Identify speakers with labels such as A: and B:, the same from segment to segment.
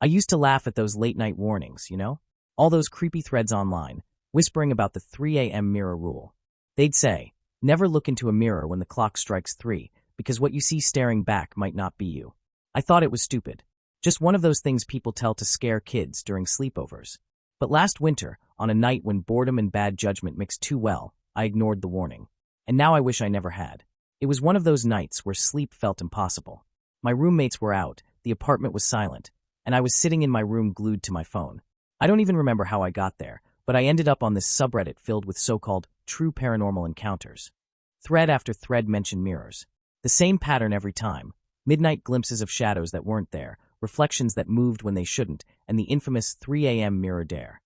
A: I used to laugh at those late-night warnings, All those creepy threads online, whispering about the 3 a.m. mirror rule. They'd say, never look into a mirror when the clock strikes 3, because what you see staring back might not be you. I thought it was stupid. Just one of those things people tell to scare kids during sleepovers. But last winter, on a night when boredom and bad judgment mixed too well, I ignored the warning. And now I wish I never had. It was one of those nights where sleep felt impossible. My roommates were out, the apartment was silent, and I was sitting in my room glued to my phone. I don't even remember how I got there, but I ended up on this subreddit filled with so-called true paranormal encounters. Thread after thread mentioned mirrors. The same pattern every time. Midnight glimpses of shadows that weren't there, reflections that moved when they shouldn't, and the infamous 3 a.m. mirror dare.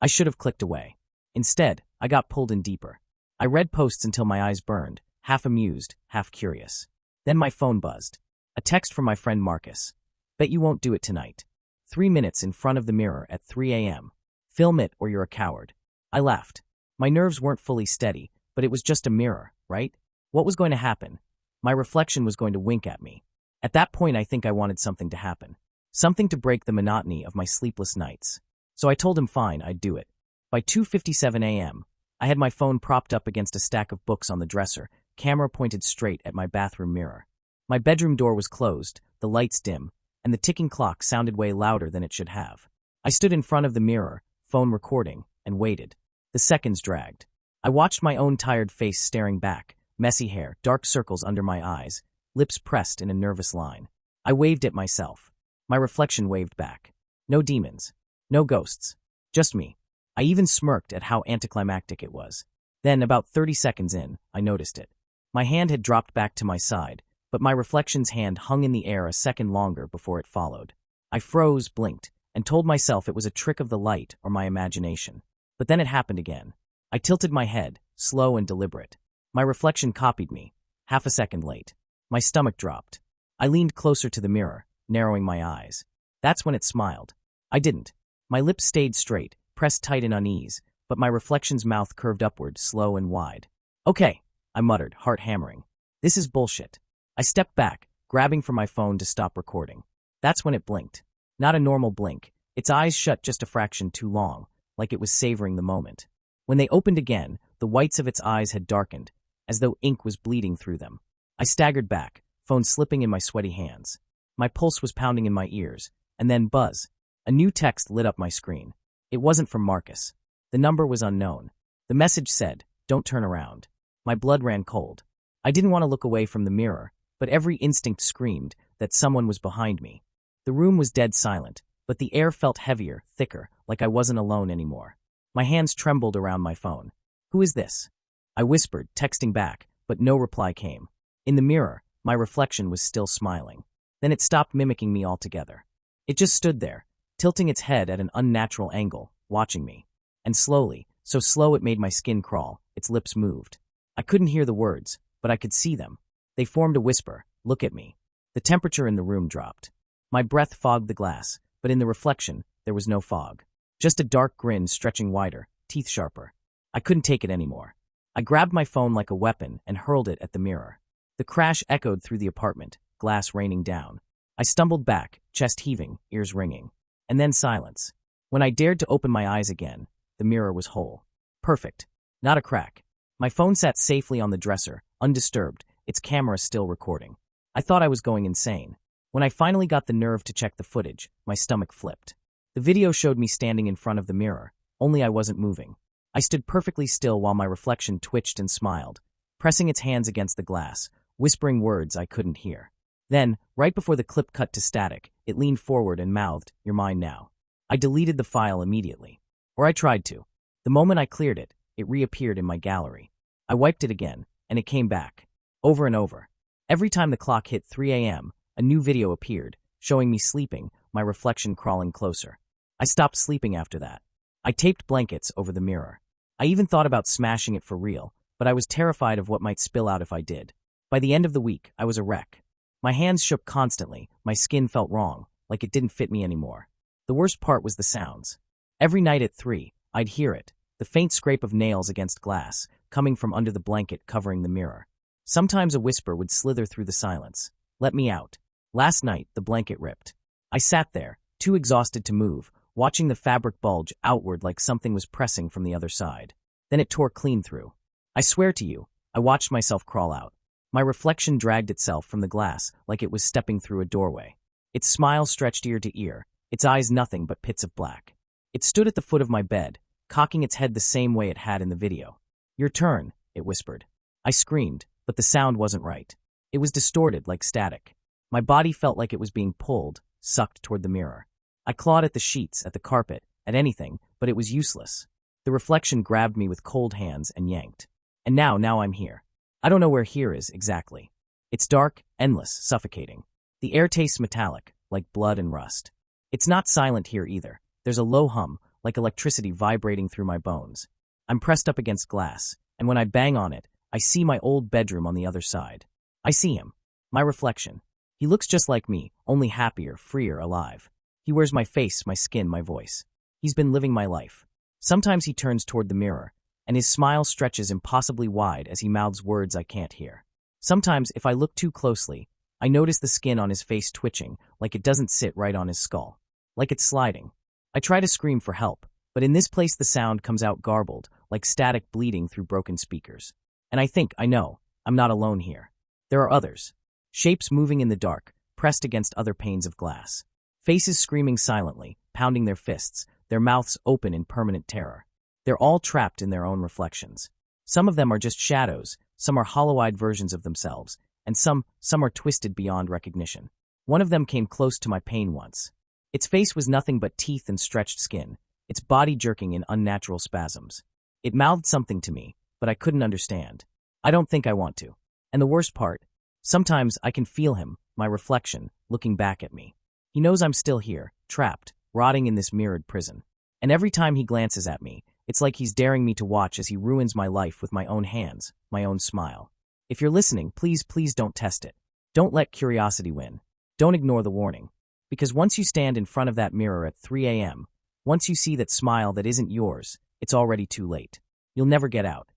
A: I should have clicked away. Instead, I got pulled in deeper. I read posts until my eyes burned, half amused, half curious. Then my phone buzzed. A text from my friend Marcus. Bet you won't do it tonight. 3 minutes in front of the mirror at 3 a.m. Film it or you're a coward. I laughed. My nerves weren't fully steady, but it was just a mirror, right? What was going to happen? My reflection was going to wink at me. At that point, I think I wanted something to happen. Something to break the monotony of my sleepless nights. So I told him fine, I'd do it. By 2:57 a.m., I had my phone propped up against a stack of books on the dresser, camera pointed straight at my bathroom mirror. My bedroom door was closed, the lights dim, and the ticking clock sounded way louder than it should have. I stood in front of the mirror, phone recording, and waited. The seconds dragged. I watched my own tired face staring back, messy hair, dark circles under my eyes, lips pressed in a nervous line. I waved at myself. My reflection waved back. No demons. No ghosts. Just me. I even smirked at how anticlimactic it was. Then, about 30 seconds in, I noticed it. My hand had dropped back to my side, but my reflection's hand hung in the air a second longer before it followed. I froze, blinked, and told myself it was a trick of the light or my imagination. But then it happened again. I tilted my head, slow and deliberate. My reflection copied me, half a second late. My stomach dropped. I leaned closer to the mirror, narrowing my eyes. That's when it smiled. I didn't. My lips stayed straight, pressed tight in unease, but my reflection's mouth curved upward, slow and wide. Okay, I muttered, heart hammering. This is bullshit. I stepped back, grabbing for my phone to stop recording. That's when it blinked. Not a normal blink. Its eyes shut just a fraction too long, like it was savoring the moment. When they opened again, the whites of its eyes had darkened, as though ink was bleeding through them. I staggered back, phone slipping in my sweaty hands. My pulse was pounding in my ears, and then buzz. A new text lit up my screen. It wasn't from Marcus. The number was unknown. The message said, "Don't turn around." My blood ran cold. I didn't want to look away from the mirror, but every instinct screamed that someone was behind me. The room was dead silent, but the air felt heavier, thicker, like I wasn't alone anymore. My hands trembled around my phone. "Who is this?" I whispered, texting back, but no reply came. In the mirror, my reflection was still smiling. Then it stopped mimicking me altogether. It just stood there, tilting its head at an unnatural angle, watching me. And slowly, so slow it made my skin crawl, its lips moved. I couldn't hear the words, but I could see them. They formed a whisper, "Look at me." The temperature in the room dropped. My breath fogged the glass, but in the reflection, there was no fog. Just a dark grin stretching wider, teeth sharper. I couldn't take it anymore. I grabbed my phone like a weapon and hurled it at the mirror. The crash echoed through the apartment, glass raining down. I stumbled back, chest heaving, ears ringing. And then silence. When I dared to open my eyes again, the mirror was whole. Perfect. Not a crack. My phone sat safely on the dresser, undisturbed, its camera still recording. I thought I was going insane. When I finally got the nerve to check the footage, my stomach flipped. The video showed me standing in front of the mirror, only I wasn't moving. I stood perfectly still while my reflection twitched and smiled, pressing its hands against the glass, whispering words I couldn't hear. Then, right before the clip cut to static, it leaned forward and mouthed, "You're mine now." I deleted the file immediately. Or I tried to. The moment I cleared it, it reappeared in my gallery. I wiped it again, and it came back. Over and over. Every time the clock hit 3 a.m., a new video appeared, showing me sleeping, my reflection crawling closer. I stopped sleeping after that. I taped blankets over the mirror. I even thought about smashing it for real, but I was terrified of what might spill out if I did. By the end of the week, I was a wreck. My hands shook constantly, my skin felt wrong, like it didn't fit me anymore. The worst part was the sounds. Every night at 3, I'd hear it, the faint scrape of nails against glass, coming from under the blanket covering the mirror. Sometimes a whisper would slither through the silence. "Let me out." Last night, the blanket ripped. I sat there, too exhausted to move, watching the fabric bulge outward like something was pressing from the other side. Then it tore clean through. I swear to you, I watched myself crawl out. My reflection dragged itself from the glass like it was stepping through a doorway. Its smile stretched ear to ear, its eyes nothing but pits of black. It stood at the foot of my bed, cocking its head the same way it had in the video. "Your turn," it whispered. I screamed, but the sound wasn't right. It was distorted like static. My body felt like it was being pulled, sucked toward the mirror. I clawed at the sheets, at the carpet, at anything, but it was useless. The reflection grabbed me with cold hands and yanked. And now I'm here. I don't know where here is exactly. It's dark, endless, suffocating. The air tastes metallic, like blood and rust. It's not silent here either. There's a low hum, like electricity vibrating through my bones. I'm pressed up against glass, and when I bang on it, I see my old bedroom on the other side. I see him. My reflection. He looks just like me, only happier, freer, alive. He wears my face, my skin, my voice. He's been living my life. Sometimes he turns toward the mirror, and his smile stretches impossibly wide as he mouths words I can't hear. Sometimes, if I look too closely, I notice the skin on his face twitching, like it doesn't sit right on his skull. Like it's sliding. I try to scream for help, but in this place the sound comes out garbled, like static bleeding through broken speakers. And I know, I'm not alone here. There are others. Shapes moving in the dark, pressed against other panes of glass. Faces screaming silently, pounding their fists, their mouths open in permanent terror. They're all trapped in their own reflections. Some of them are just shadows, some are hollow-eyed versions of themselves, and some are twisted beyond recognition. One of them came close to my pain once. Its face was nothing but teeth and stretched skin, its body jerking in unnatural spasms. It mouthed something to me, but I couldn't understand. I don't think I want to. And the worst part, sometimes I can feel him, my reflection, looking back at me. He knows I'm still here, trapped, rotting in this mirrored prison. And every time he glances at me, it's like he's daring me to watch as he ruins my life with my own hands, my own smile. If you're listening, please don't test it. Don't let curiosity win. Don't ignore the warning. Because once you stand in front of that mirror at 3 a.m., once you see that smile that isn't yours, it's already too late. You'll never get out.